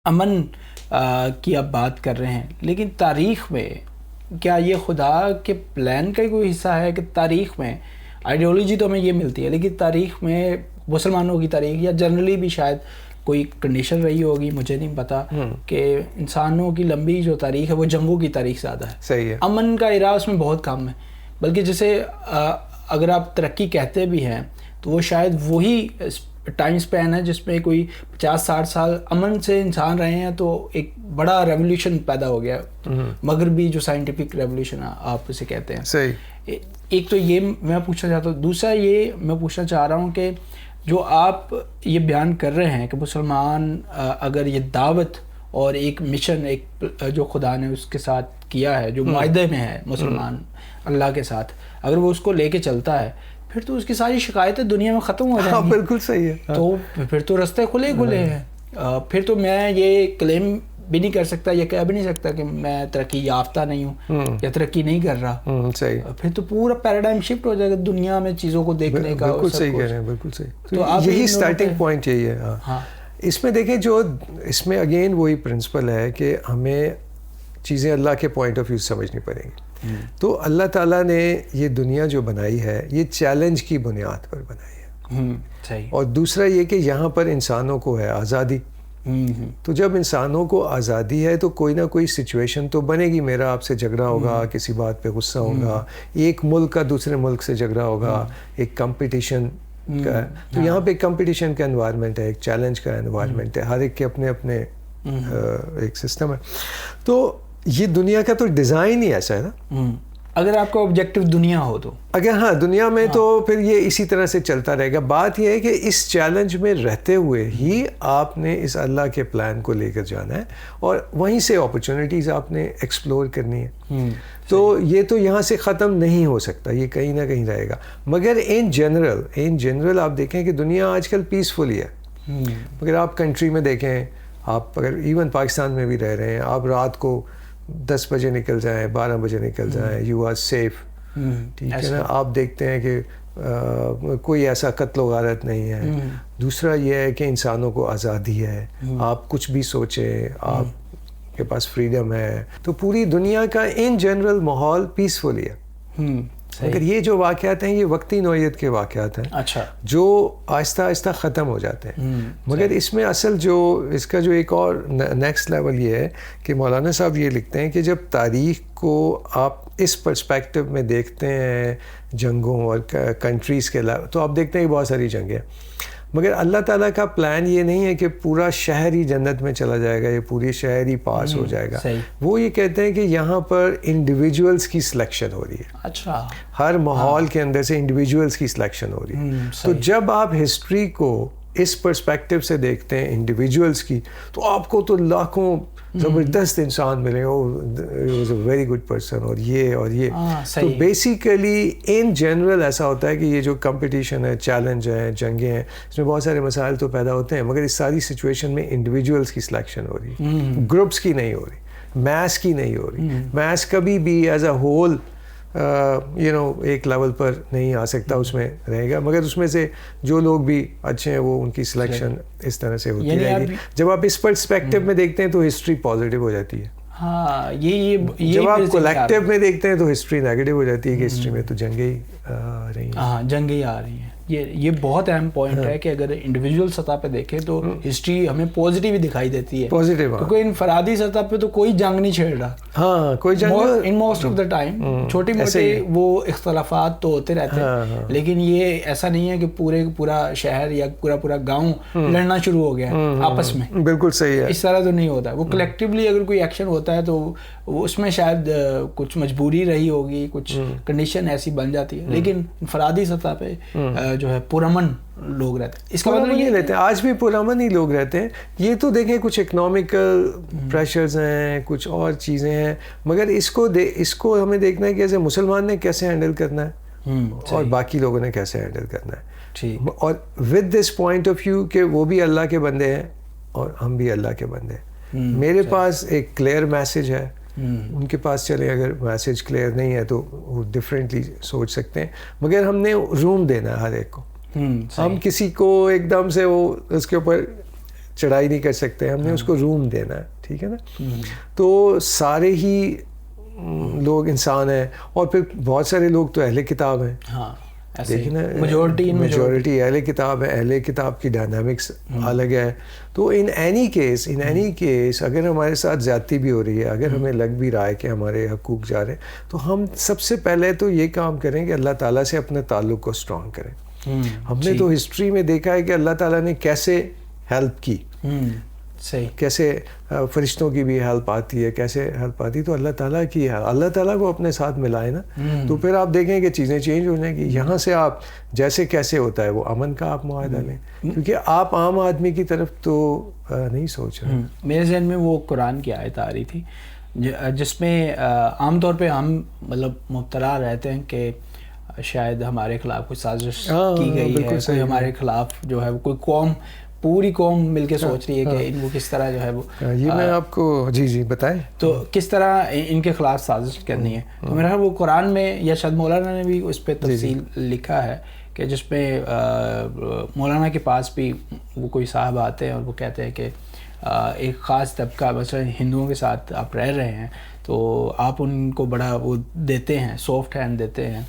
امن کی آپ بات کر رہے ہیں، لیکن تاریخ میں کیا یہ خدا کے پلان کا کوئی حصہ ہے کہ تاریخ میں آئیڈیالوجی تو ہمیں یہ ملتی ہے، لیکن تاریخ میں مسلمانوں کی تاریخ یا جنرلی بھی شاید کوئی کنڈیشن رہی ہوگی، مجھے نہیں پتا، کہ انسانوں کی لمبی جو تاریخ ہے وہ جنگوں کی تاریخ زیادہ ہے. صحیح ہے. امن کا ایرا اس میں بہت کم ہے، بلکہ جسے اگر آپ ترقی کہتے بھی ہیں تو وہ شاید وہی ٹائم سپین ہے جس میں کوئی 50-60 سال امن سے انسان رہے ہیں تو ایک بڑا ریولیوشن پیدا ہو گیا، مغربی جو سائنٹیفک ریولیوشن آپ اسے کہتے ہیں. صحیح. ایک تو یہ میں پوچھنا چاہتا ہوں، دوسرا یہ میں پوچھنا چاہ رہا ہوں کہ جو آپ یہ بیان کر رہے ہیں کہ مسلمان اگر یہ دعوت اور ایک مشن ایک جو خدا نے اس کے ساتھ کیا ہے، جو معاہدے میں ہے مسلمان اللہ کے ساتھ، اگر وہ اس کو لے کے چلتا ہے پھر تو اس کی ساری شکایتیں دنیا میں ختم ہو جائیں گی. بالکل صحیح ہے. تو پھر تو رستے کھلے ہیں. پھر تو میں یہ کلیم بھی نہیں کر سکتا، یہ کہہ بھی نہیں سکتا کہ میں ترقی یافتہ نہیں ہوں یا ترقی نہیں کر رہا. صحیح. پھر تو پورا پیراڈائم شفٹ ہو جائے گا دنیا میں چیزوں کو دیکھنے کا. بالکل صحیح کہہ رہے ہیں، بالکل صحیح. تو یہی اسٹارٹنگ پوائنٹ یہی ہے. ہاں اس میں دیکھیں، جو اس میں اگین وہی پرنسپل ہے کہ ہمیں چیزیں اللہ کے پوائنٹ آف ویو سمجھنی پڑیں گی. تو اللہ تعالیٰ نے یہ دنیا جو بنائی ہے یہ چیلنج کی بنیاد پر بنائی ہے. اور دوسرا یہ کہ یہاں پر انسانوں کو ہے آزادی. تو جب انسانوں کو آزادی ہے تو کوئی نہ کوئی سچویشن تو بنے گی، میرا آپ سے جھگڑا ہوگا، کسی بات پہ غصہ ہوگا، ایک ملک کا دوسرے ملک سے جھگڑا ہوگا، ایک کمپٹیشن کا. تو یہاں پہ ایک کمپٹیشن کا انوائرمنٹ ہے، ایک چیلنج کا انوائرمنٹ ہے، ہر ایک کے اپنے اپنے ایک سسٹم ہے. تو یہ دنیا کا تو ڈیزائن ہی ایسا ہے نا. اگر آپ کا آبجیکٹو دنیا ہو تو اگر دنیا میں تو پھر یہ اسی طرح سے چلتا رہے گا. بات یہ ہے کہ اس چیلنج میں رہتے ہوئے ہی آپ نے اس اللہ کے پلان کو لے کر جانا ہے اور وہیں سے اپرچونیٹیز آپ نے ایکسپلور کرنی ہے. تو یہ تو یہاں سے ختم نہیں ہو سکتا، یہ کہیں نہ کہیں رہے گا. مگر ان جنرل آپ دیکھیں کہ دنیا آج کل پیسفل ہی ہے. مگر آپ کنٹری میں دیکھیں، آپ اگر ایون پاکستان میں بھی رہ رہے ہیں، آپ رات کو 10 بجے نکل جائیں، 12 بجے نکل جائیں، یو آر سیف. ٹھیک ہے نا. آپ دیکھتے ہیں کہ کوئی ایسا قتل و غارت نہیں ہے. دوسرا یہ ہے کہ انسانوں کو آزادی ہے، آپ کچھ بھی سوچیں، آپ کے پاس فریڈم ہے. تو پوری دنیا کا ان جنرل ماحول پیسفل ہی ہے. مگر یہ جو واقعات ہیں یہ وقتی نوعیت کے واقعات ہیں جو آہستہ آہستہ ختم ہو جاتے ہیں. مگر اس میں اصل جو اس کا جو ایک اور نیکسٹ لیول یہ ہے کہ مولانا صاحب یہ لکھتے ہیں کہ جب تاریخ کو آپ اس پرسپیکٹو میں دیکھتے ہیں جنگوں اور کنٹریز کے علاوہ، تو آپ دیکھتے ہیں کہ بہت ساری جنگیں. مگر اللہ تعالیٰ کا پلان یہ نہیں ہے کہ پورا شہر ہی جنت میں چلا جائے گا یا پوری شہر ہی پاس ہو جائے گا. وہ یہ کہتے ہیں کہ یہاں پر انڈیویجولز کی سلیکشن ہو رہی ہے. ہر ماحول کے اندر سے انڈیویجولز کی سلیکشن ہو رہی ہے. تو جب آپ ہسٹری کو اس پرسپیکٹو سے دیکھتے ہیں انڈیویجولز کی، تو آپ کو تو لاکھوں زبردست انسان ملے، was a very good person, اور یہ تو بیسیکلی ان جنرل ایسا ہوتا ہے کہ یہ جو کمپٹیشن ہے، چیلنج ہے، جنگیں ہیں، اس میں بہت سارے مسائل تو پیدا ہوتے ہیں. مگر اس ساری سچویشن میں انڈیویجولز کی سلیکشن ہو رہی ہے، گروپس کی نہیں ہو رہی، میس کی نہیں ہو رہی. میس کبھی بھی ایز اے ہول ایک لیول پر نہیں آ سکتا، اس میں رہے گا. مگر اس میں سے جو لوگ بھی اچھے ہیں وہ ان کی سلیکشن اس طرح سے ہوتی رہے گی. جب آپ اس پرسپیکٹو میں دیکھتے ہیں تو ہسٹری پازیٹیو ہو جاتی ہے. جب آپ کولیکٹیو میں دیکھتے ہیں تو ہسٹری نیگیٹو ہو جاتی ہے کہ ہسٹری میں تو جنگیں ہی رہی ہیں. جنگیں ہی آ رہی ہیں. یہ بہت اہم پوائنٹ ہے کہ اگر انڈیویجول سطح پہ دیکھیں تو ہسٹری ہمیں پازیٹیو ہی دکھائی دیتی ہے. پازیٹیو، کیونکہ انفرادی سطح پہ تو کوئی جنگ نہیں چھیڑ رہا. ہاں کوئی جنگ in most of the time چھوٹی موٹی وہ اختلافات تو ہوتے رہتے ہیں، لیکن یہ ایسا نہیں ہے کہ پورا شہر یا پورا گاؤں لڑنا شروع ہو گیا آپس میں. بالکل صحیح ہے. اس طرح تو نہیں ہوتا. وہ کلیکٹیولی اگر کوئی ایکشن ہوتا ہے تو اس میں شاید کچھ مجبوری رہی ہوگی، کچھ کنڈیشن ایسی بن جاتی ہے. لیکن انفرادی سطح پہ جو ہے پرامن لوگ رہتے ہیں. اس کا مطلب یہ رہتے ہیں آج بھی پرامن ہی لوگ رہتے ہیں. یہ تو دیکھیں کچھ اکنامکل پریشرز ہیں، کچھ اور چیزیں ہیں، مگر اس کو ہمیں دیکھنا ہے کہ ایسے مسلمان نے کیسے ہینڈل کرنا ہے اور باقی لوگوں نے کیسے ہینڈل کرنا ہے. اور with this point of view کہ وہ بھی اللہ کے بندے ہیں اور ہم بھی اللہ کے بندے ہیں. میرے پاس ایک کلیئر میسج ہے، ان کے پاس چلے اگر میسج کلیئر نہیں ہے تو وہ ڈفرینٹلی سوچ سکتے ہیں. مگر ہم نے روم دینا ہے ہر ایک کو. ہم کسی کو ایک دم سے وہ اس کے اوپر چڑھائی نہیں کر سکتے, ہم نے اس کو روم دینا ہے, ٹھیک ہے نا. تو سارے ہی لوگ انسان ہیں, اور پھر بہت سارے لوگ تو اہل کتاب ہیں. ہاں دیکھیں نا, میجورٹی اہل کتاب ہے, اہل کتاب کی ڈائنامکس الگ ہے. تو ان اینی کیس اگر ہمارے ساتھ زیادتی بھی ہو رہی ہے, اگر ہمیں لگ بھی رہا ہے کہ ہمارے حقوق جا رہے ہیں, تو ہم سب سے پہلے تو یہ کام کریں کہ اللہ تعالیٰ سے اپنے تعلق کو اسٹرانگ کریں. ہم نے تو ہسٹری میں دیکھا ہے کہ اللہ تعالیٰ نے کیسے ہیلپ کی, کیسے فرشتوں کی بھی ہیلپ آتی ہے, کیسے ہیلپ آتی ہے. تو اللہ تعالیٰ کی, اللہ تعالیٰ کو اپنے ساتھ ملائے نا, تو پھر آپ دیکھیں کہ چیزیں چینج ہو جائیں گی. یہاں سے آپ جیسے کیسے ہوتا ہے وہ امن کا آپ معاہدہ لیں, کیونکہ آپ عام آدمی کی طرف تو نہیں سوچ رہے. میرے ذہن میں وہ قرآن کی آیت آ رہی تھی جس میں عام طور پہ ہم مطلب مبتلا رہتے ہیں کہ شاید ہمارے خلاف کوئی سازش کی گئی ہے, کوئی ہمارے خلاف جو ہے کوئی قوم, پوری قوم مل کے سوچ رہی ہے کہ ان کو کس طرح جو ہے وہ, یہ میں آپ کو جی بتائیں, تو کس طرح ان کے خلاف سازش کرنی ہے. تو میرا خیال وہ قرآن میں, یا شاید مولانا نے بھی اس پہ تفصیل لکھا ہے کہ جس پہ مولانا کے پاس بھی وہ کوئی صاحب آتے ہیں اور وہ کہتے ہیں کہ ایک خاص طبقہ مثلا ہندوؤں کے ساتھ آپ رہ رہے ہیں, تو آپ ان کو بڑا وہ دیتے ہیں, سافٹ ہینڈ دیتے ہیں,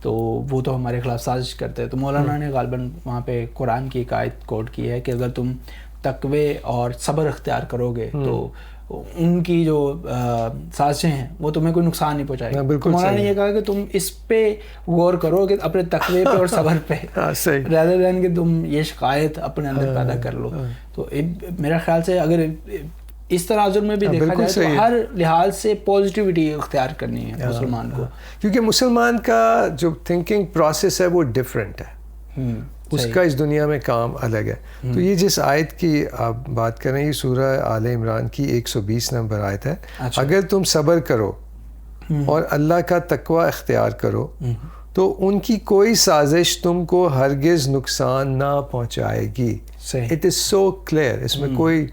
تو وہ تو ہمارے خلاف سازش کرتے ہیں. تو مولانا نے غالباً وہاں پہ قرآن کی ایک آیت کوٹ کی ہے کہ اگر تم تقوی اور صبر اختیار کرو گے تو ان کی جو سازشیں ہیں وہ تمہیں کوئی نقصان نہیں پہنچائے گی. مولانا نے یہ کہا کہ تم اس پہ غور کرو کہ اپنے تقوی پہ اور صبر پہ, rather than کہ تم یہ شکایت اپنے اندر پیدا کر لو. تو میرا خیال سے اگر اس تناظر میں بھی دیکھا جائے تو ہر لحاظ سے پازیٹیوٹی اختیار کرنی ہے مسلمان کو, کیونکہ مسلمان کا جو تھنکنگ پروسیس ہے وہ ڈفرینٹ ہے, اس کا اس دنیا میں کام الگ ہے. تو یہ جس آیت کی آپ بات کر رہے ہیں, یہ سورہ آل عمران کی 120 نمبر آیت ہے. اگر تم صبر کرو اور اللہ کا تقوی اختیار کرو تو ان کی کوئی سازش تم کو ہرگز نقصان نہ پہنچائے گی. اٹ از سو کلیئر, اس میں کوئی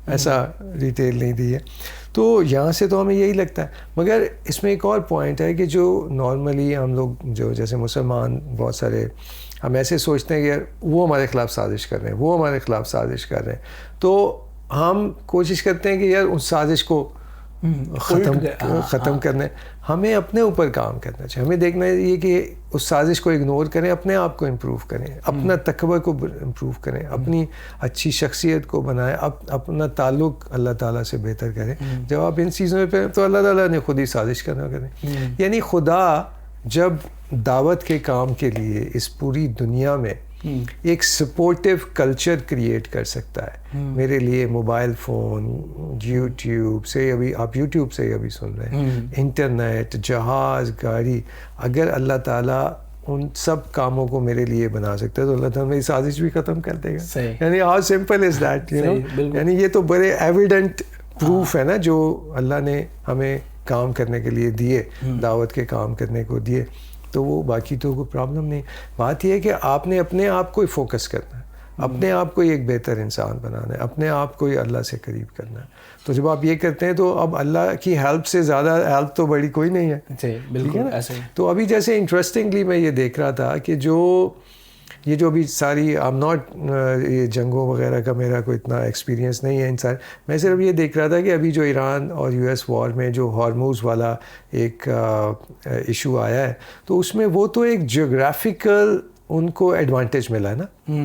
ایسا ڈیٹیل نہیں دی ہے. تو یہاں سے تو ہمیں یہی لگتا ہے. مگر اس میں ایک اور پوائنٹ ہے کہ جو نارملی ہم لوگ جو جیسے مسلمان بہت سارے ہم ایسے سوچتے ہیں کہ یار وہ ہمارے خلاف سازش کر رہے ہیں, وہ ہمارے خلاف سازش کر رہے ہیں, تو ہم کوشش کرتے ہیں کہ یار اس سازش کو ختم کرنا ہے. ہمیں اپنے اوپر کام کرنا چاہیے. ہمیں دیکھنا ہے یہ کہ اس سازش کو اگنور کریں, اپنے آپ کو امپروو کریں, اپنا تقوی کو امپروو کریں, اپنی اچھی شخصیت کو بنائیں, اپنا تعلق اللہ تعالیٰ سے بہتر کریں. جب آپ ان چیزوں پہ تو اللہ تعالیٰ نے خود ہی سازش کرنا کریں. یعنی خدا جب دعوت کے کام کے لیے اس پوری دنیا میں ایک سپورٹیو کلچر کریٹ کر سکتا ہے. میرے لیے موبائل فون, یوٹیوب سے ابھی آپ یوٹیوب سے ابھی سن رہے ہیں, انٹرنیٹ, جہاز, گاڑی, اگر اللہ تعالیٰ ان سب کاموں کو میرے لیے بنا سکتا ہے تو اللہ تعالیٰ میری سازش بھی ختم کر دے گا. یعنی how simple is that, you know. یعنی یہ تو بڑے ایویڈنٹ پروف ہے نا جو اللہ نے ہمیں کام کرنے کے لیے دیے, دعوت کے کام کرنے کو دیے. تو وہ باقی تو کوئی پرابلم نہیں. بات یہ ہے کہ آپ نے اپنے آپ کو ہی فوکس کرنا ہے, اپنے آپ کو ہی ایک بہتر انسان بنانا ہے, اپنے آپ کو ہی اللہ سے قریب کرنا ہے. تو جب آپ یہ کرتے ہیں تو اب اللہ کی ہیلپ سے زیادہ ہیلپ تو بڑی کوئی نہیں ہے. جی بالکل ایسے ہی. تو ابھی جیسے انٹرسٹنگلی میں یہ دیکھ رہا تھا کہ یہ جو ابھی ساری آئی ایم ناٹ یہ جنگوں وغیرہ کا میرا کوئی اتنا ایکسپیرینس نہیں ہے ان سارے, میں صرف یہ دیکھ رہا تھا کہ ابھی جو ایران اور یو ایس وار میں جو ہارموز والا ایک ایشو آیا ہے, تو اس میں وہ تو ایک جیوگرافیکل ان کو ایڈوانٹیج ملا ہے نا.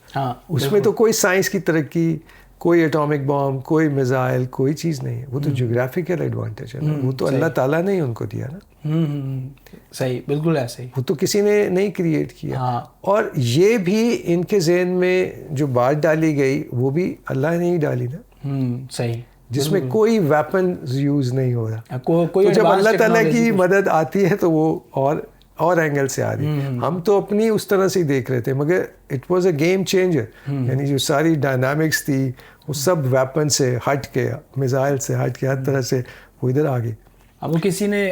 ہاں, اس میں تو کوئی سائنس کی ترقی, کوئی ایٹامک بام, کوئی میزائل, کوئی چیز نہیں ہے. وہ تو جیوگرافیکل ایڈوانٹیج ہے نا, وہ تو اللہ تعالیٰ نے ہی ان کو دیا نا. صحیح, بالکل ایسے ہی. وہ تو کسی نے نہیں کریٹ کیا. اور یہ بھی ان کے ذہن میں جو بات ڈالی گئی وہ بھی اللہ نے ہی ڈالی نا. صحیح, جس میں کوئی ویپن یوز نہیں ہو رہا. تو جب اللہ تعالیٰ کی مدد آتی ہے تو وہ اور اینگل سے آ رہی. ہم تو اپنی اس طرح سے ہی دیکھ رہے تھے, مگر it was a game changer. یعنی جو ساری ڈائنامکس تھی وہ سب ویپن سے ہٹ کے, میزائل سے ہٹ کے, ہر طرح سے وہ ادھر آ گئی. اب وہ کسی نے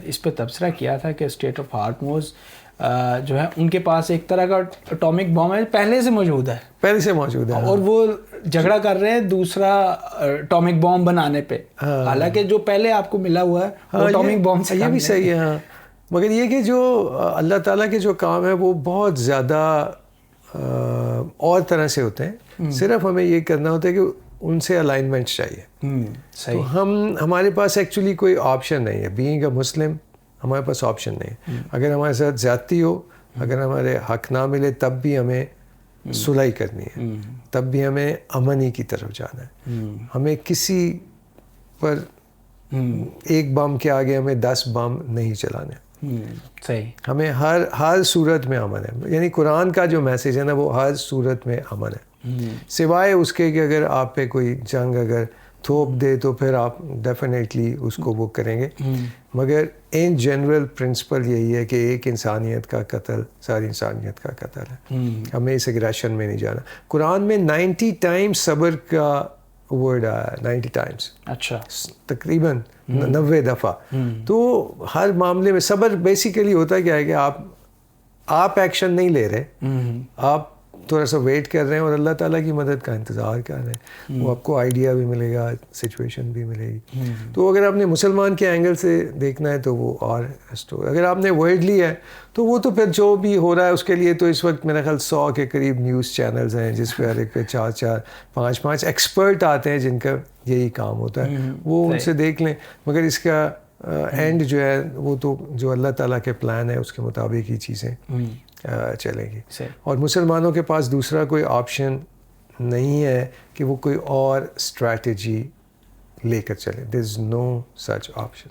اس پہ تبصرہ کیا تھا کہ اسٹیٹ آف ہارموز جو ہے ان کے پاس ایک طرح کا اٹامک بم ہے, پہلے سے موجود ہے, اور وہ جھگڑا کر رہے ہیں دوسرا اٹامک بم بنانے پہ, حالانکہ جو پہلے آپ کو ملا ہوا ہے وہ اٹامک بم سے. یہ بھی صحیح ہے. ہاں, مگر یہ کہ جو اللہ تعالیٰ کے جو کام ہے وہ بہت زیادہ اور طرح سے ہوتے ہیں. صرف ہمیں یہ کرنا ہوتا ہے کہ ان سے الائنمنٹ چاہیے. تو ہمارے پاس ایکچولی کوئی آپشن نہیں ہے. بینگ اے مسلم ہمارے پاس آپشن نہیں ہے. اگر ہمارے ساتھ زیادتی ہو, اگر ہمارے حق نہ ملے, تب بھی ہمیں صلح کرنی ہے, تب بھی ہمیں امن ہی کی طرف جانا ہے. ہمیں کسی پر ایک بم کے آگے ہمیں 10 بم نہیں چلانے. صحیح. ہمیں ہر صورت میں امن ہے. یعنی قرآن کا جو میسیج ہے نا, وہ ہر صورت میں امن ہے, سوائے اس کے کہ اگر آپ پہ کوئی جنگ اگر تھوپ دے تو پھر آپ ڈیفینیٹلی اس کو وہ کریں گے. مگر ان جنرل پرنسپل یہی ہے کہ ایک انسانیت کا قتل ساری انسانیت کا قتل ہے. ہمیں اس اگریشن میں نہیں جانا. قرآن میں 90 ٹائمز صبر کا ورڈ آیا ہے, 90 ٹائمز. اچھا. تقریباً 90 دفعہ. تو ہر معاملے میں صبر بیسیکلی ہوتا کیا ہے کہ آپ ایکشن نہیں لے رہے, آپ تھوڑا سا ویٹ کر رہے ہیں اور اللہ تعالیٰ کی مدد کا انتظار کر رہے ہیں. وہ آپ کو آئیڈیا بھی ملے گا, سچویشن بھی ملے گی. تو اگر آپ نے مسلمان کے اینگل سے دیکھنا ہے تو وہ اور اگر آپ نے ورلڈلی ہے تو وہ تو پھر جو بھی ہو رہا ہے اس کے لیے تو اس وقت میرا خیال 100 کے قریب نیوز چینلز ہیں جس پہ ہر ایک پہ 4 5 ایکسپرٹ آتے ہیں جن کا یہی کام ہوتا ہے. وہ ان سے دیکھ لیں. مگر اس کا اینڈ جو ہے وہ تو جو اللہ تعالیٰ کے پلان ہے اس کے مطابق ہی چیزیں چلیں گی. اور مسلمانوں کے پاس دوسرا کوئی آپشن نہیں ہے کہ وہ کوئی اور اسٹریٹجی لے کر چلیں. دیر از نو سچ آپشن.